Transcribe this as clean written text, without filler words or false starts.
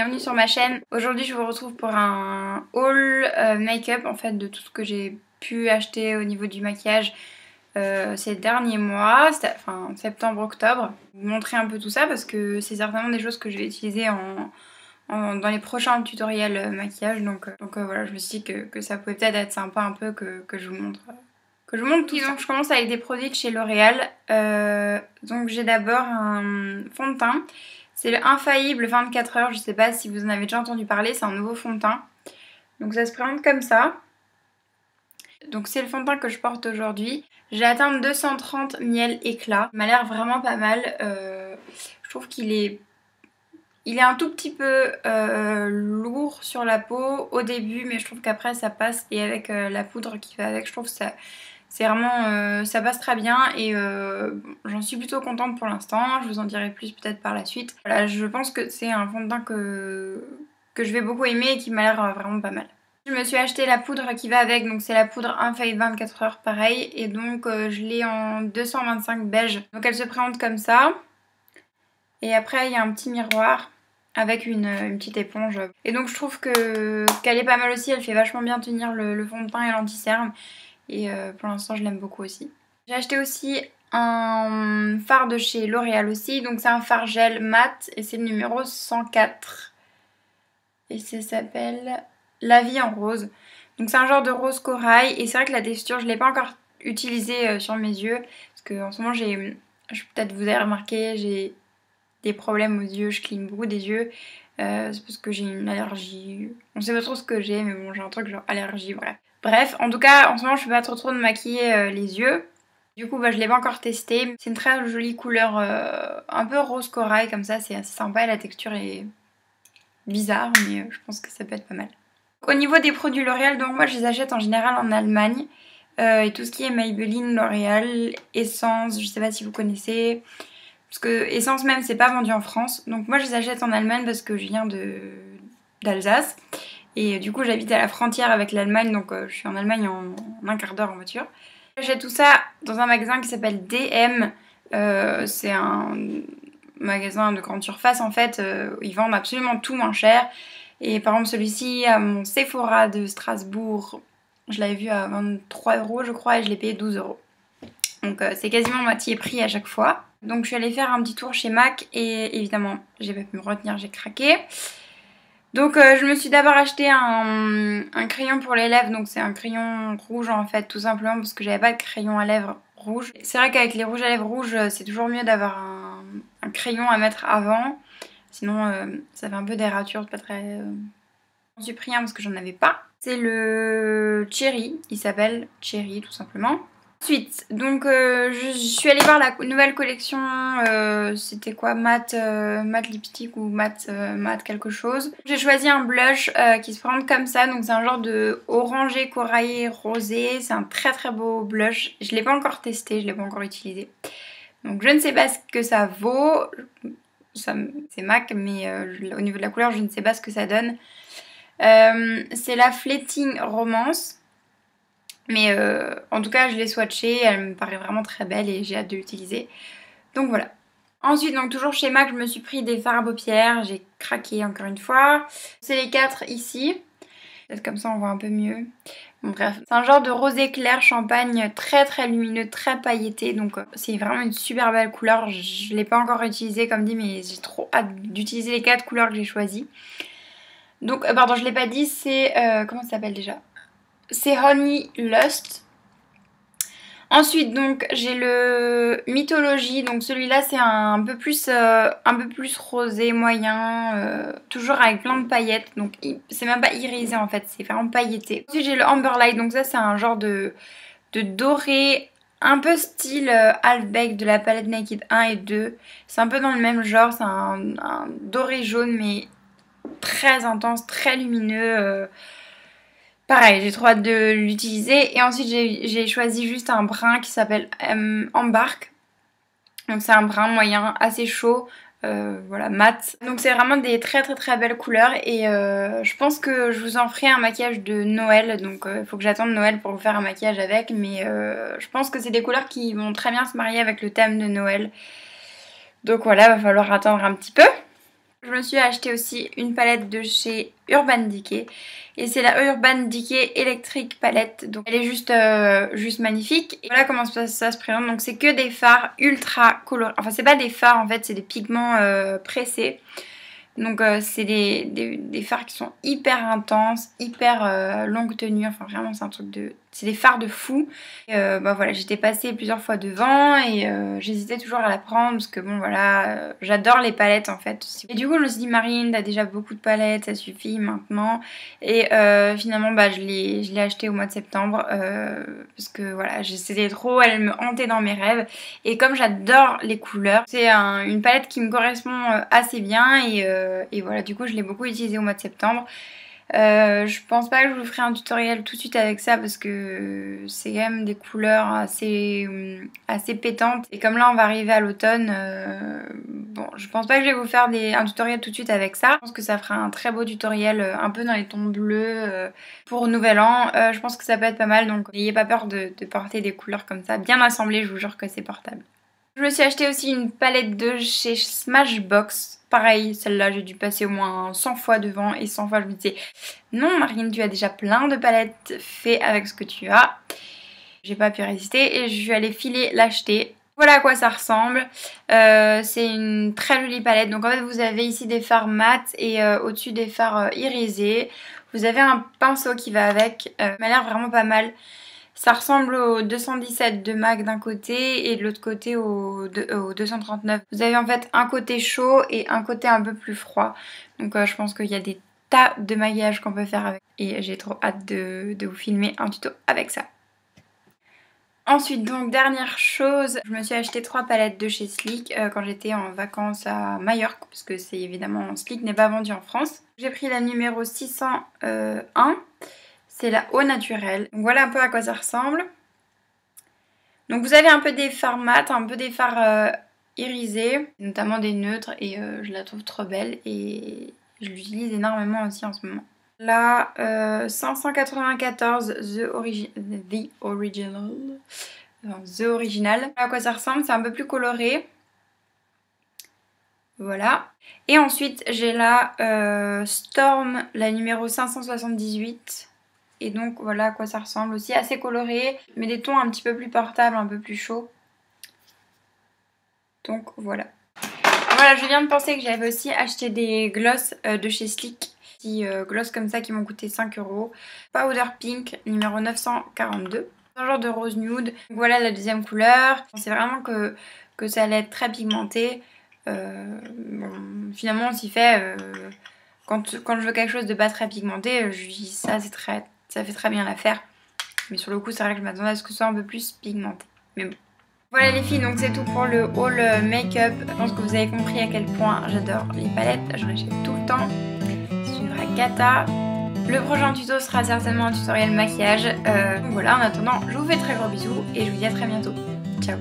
bienvenue sur ma chaîne. Aujourd'hui je vous retrouve pour un haul make-up en fait de tout ce que j'ai pu acheter au niveau du maquillage ces derniers mois, enfin septembre-octobre. Vous montrer un peu tout ça parce que c'est certainement des choses que je vais utiliser dans les prochains tutoriels maquillage. Donc voilà, je me suis dit que ça pouvait peut-être être sympa un peu que je vous montre. Tout ça. Donc je commence avec des produits de chez L'Oréal. Donc j'ai d'abord un fond de teint. C'est le Infaillible 24 heures. Je sais pas si vous en avez déjà entendu parler. C'est un nouveau fond de teint. Donc ça se présente comme ça. Donc c'est le fond de teint que je porte aujourd'hui. J'ai atteint 230 miel éclat. Il m'a l'air vraiment pas mal. Je trouve qu'il est... Il est un tout petit peu lourd sur la peau au début, mais je trouve qu'après ça passe. Et avec la poudre qui va avec, je trouve que ça... C'est vraiment, ça passe très bien et j'en suis plutôt contente pour l'instant. Je vous en dirai plus peut-être par la suite. Voilà, je pense que c'est un fond de teint que je vais beaucoup aimer et qui m'a l'air vraiment pas mal. Je me suis acheté la poudre qui va avec, donc c'est la poudre Infaillible 24 heures pareil. Et donc je l'ai en 225 beige. Donc elle se présente comme ça. Et après il y a un petit miroir avec une petite éponge. Et donc je trouve qu'elle est pas mal aussi, elle fait vachement bien tenir le fond de teint et l'anti-cerne. Et pour l'instant je l'aime beaucoup aussi. J'ai acheté aussi un fard de chez L'Oréal aussi. Donc c'est un fard gel mat et c'est le numéro 104. Et ça s'appelle La Vie en Rose. Donc c'est un genre de rose corail. Et c'est vrai que la texture je ne l'ai pas encore utilisée sur mes yeux. Parce qu'en ce moment peut-être vous avez remarqué, j'ai des problèmes aux yeux. Je cligne beaucoup des yeux. C'est parce que j'ai une allergie. On sait pas trop ce que j'ai, mais bon, j'ai un truc genre allergie, bref. Bref, en tout cas, en ce moment, je fais pas trop de maquiller les yeux. Du coup, je l'ai pas encore testé. C'est une très jolie couleur, un peu rose corail, comme ça, c'est assez sympa. Et la texture est bizarre, mais je pense que ça peut être pas mal. Au niveau des produits L'Oréal, donc moi, je les achète en général en Allemagne. Et tout ce qui est Maybelline, L'Oréal, Essence, je sais pas si vous connaissez... Parce que Essence même c'est pas vendu en France. Donc moi je les achète en Allemagne parce que je viens d'Alsace. Et du coup j'habite à la frontière avec l'Allemagne. Donc je suis en Allemagne en un quart d'heure en voiture. J'achète tout ça dans un magasin qui s'appelle DM. C'est un magasin de grande surface en fait. Ils vendent absolument tout moins cher. Et par exemple celui-ci à mon Sephora de Strasbourg, je l'avais vu à 23 € je crois et je l'ai payé 12 €. Donc c'est quasiment moitié prix à chaque fois. Donc je suis allée faire un petit tour chez MAC et évidemment j'ai pas pu me retenir, j'ai craqué. Donc je me suis d'abord acheté un crayon pour les lèvres, donc c'est un crayon rouge en fait tout simplement parce que j'avais pas de crayon à lèvres rouge. C'est vrai qu'avec les rouges à lèvres rouges c'est toujours mieux d'avoir un crayon à mettre avant, sinon ça fait un peu des ratures, c'est pas très... J'en suis pris un parce que j'en avais pas. C'est le Cherry, il s'appelle Cherry tout simplement. Ensuite, donc je suis allée voir la nouvelle collection, c'était quoi, mat lipstick ou mat quelque chose. J'ai choisi un blush qui se présente comme ça, donc c'est un genre de orangé, corail, rosé. C'est un très très beau blush. Je l'ai pas encore testé, je l'ai pas encore utilisé. Donc je ne sais pas ce que ça vaut, c'est MAC, mais au niveau de la couleur, je ne sais pas ce que ça donne. C'est la Fleeting Romance. Mais en tout cas je l'ai swatchée, elle me paraît vraiment très belle et j'ai hâte de l'utiliser. Donc voilà. Ensuite, donc toujours chez MAC, je me suis pris des fards à paupières, j'ai craqué encore une fois. C'est les 4 ici. Peut-être comme ça on voit un peu mieux. Bon bref, c'est un genre de rosé clair champagne très très lumineux, très pailleté. Donc c'est vraiment une super belle couleur. Je ne l'ai pas encore utilisé comme dit, mais j'ai trop hâte d'utiliser les 4 couleurs que j'ai choisies. Donc, pardon, je ne l'ai pas dit, c'est... comment ça s'appelle déjà ? C'est Honey Lust. Ensuite donc j'ai le Mythologie, donc celui-là c'est un peu plus rosé moyen, toujours avec plein de paillettes, donc c'est même pas irisé en fait, c'est vraiment pailleté. Ensuite j'ai le Amber Light, donc ça c'est un genre de doré un peu style Halfback de la palette Naked 1 et 2. C'est un peu dans le même genre, c'est un doré jaune mais très intense, très lumineux. Pareil, j'ai trop hâte de l'utiliser. Et ensuite, j'ai choisi juste un brun qui s'appelle Embark. Donc c'est un brun moyen, assez chaud, voilà, mat. Donc c'est vraiment des très très très belles couleurs. Et je pense que je vous en ferai un maquillage de Noël. Donc il faut que j'attende Noël pour vous faire un maquillage avec. Mais je pense que c'est des couleurs qui vont très bien se marier avec le thème de Noël. Donc voilà, va falloir attendre un petit peu. Je me suis acheté aussi une palette de chez Urban Decay. Et c'est la Urban Decay Electric Palette. Donc elle est juste magnifique. Et voilà comment ça se présente. Donc c'est que des fards ultra colorés. Enfin c'est pas des fards en fait, c'est des pigments pressés. Donc c'est des fards qui sont hyper intenses, hyper longue tenue. Enfin vraiment c'est un truc de... C'est des fards de fou. Bah voilà, j'étais passée plusieurs fois devant et j'hésitais toujours à la prendre parce que bon voilà, j'adore les palettes en fait. Et du coup je me suis dit Marine, t'as déjà beaucoup de palettes, ça suffit maintenant. Et finalement bah je l'ai acheté au mois de septembre parce que voilà, c'était trop, elle me hantait dans mes rêves. Et comme j'adore les couleurs, c'est une palette qui me correspond assez bien et voilà, du coup je l'ai beaucoup utilisée au mois de septembre. Je pense pas que je vous ferai un tutoriel tout de suite avec ça parce que c'est quand même des couleurs assez pétantes. Et comme là on va arriver à l'automne, bon je pense pas que je vais vous faire un tutoriel tout de suite avec ça. Je pense que ça fera un très beau tutoriel un peu dans les tons bleus pour Nouvel An. Je pense que ça peut être pas mal, donc n'ayez pas peur de porter des couleurs comme ça. Bien assemblées, je vous jure que c'est portable. Je me suis acheté aussi une palette de chez Smashbox. Pareil, celle-là, j'ai dû passer au moins 100 fois devant et 100 fois je me disais non Marine, tu as déjà plein de palettes, fais avec ce que tu as. J'ai pas pu résister et je suis allée filer l'acheter. Voilà à quoi ça ressemble. C'est une très jolie palette. Donc en fait vous avez ici des fards mat et au-dessus des fards irisés. Vous avez un pinceau qui va avec. Il m'a l'air vraiment pas mal. Ça ressemble au 217 de MAC d'un côté et de l'autre côté au 239. Vous avez en fait un côté chaud et un côté un peu plus froid. Donc je pense qu'il y a des tas de maquillages qu'on peut faire avec. Et j'ai trop hâte de vous filmer un tuto avec ça. Ensuite, donc dernière chose, je me suis acheté 3 palettes de chez Sleek quand j'étais en vacances à Majorque, parce que c'est évidemment, Sleek n'est pas vendu en France. J'ai pris la numéro 601. C'est la eau naturelle. Donc voilà un peu à quoi ça ressemble. Donc vous avez un peu des fards mat, un peu des fards irisés, notamment des neutres et je la trouve trop belle et je l'utilise énormément aussi en ce moment. Là, 594 The Original. Enfin, The Original. À quoi ça ressemble, c'est un peu plus coloré. Voilà. Et ensuite j'ai la Storm, la numéro 578. Et donc voilà à quoi ça ressemble aussi, assez coloré, mais des tons un petit peu plus portables, un peu plus chauds. Donc voilà. Voilà, je viens de penser que j'avais aussi acheté des gloss de chez Sleek. Petits gloss comme ça qui m'ont coûté 5 €. Powder Pink, numéro 942. Un genre de rose nude. Donc voilà la deuxième couleur. C'est vraiment que ça allait être très pigmenté. Bon, finalement on s'y fait. Quand je veux quelque chose de pas très pigmenté, je dis ça, ça fait très bien l'affaire. Mais sur le coup, c'est vrai que je m'attendais à ce que ce soit un peu plus pigmenté. Mais bon. Voilà les filles, donc c'est tout pour le haul make-up. Je pense que vous avez compris à quel point j'adore les palettes. J'en achète tout le temps. C'est une vraie cata. Le prochain tuto sera certainement un tutoriel maquillage. Donc voilà, en attendant, je vous fais très gros bisous et je vous dis à très bientôt. Ciao.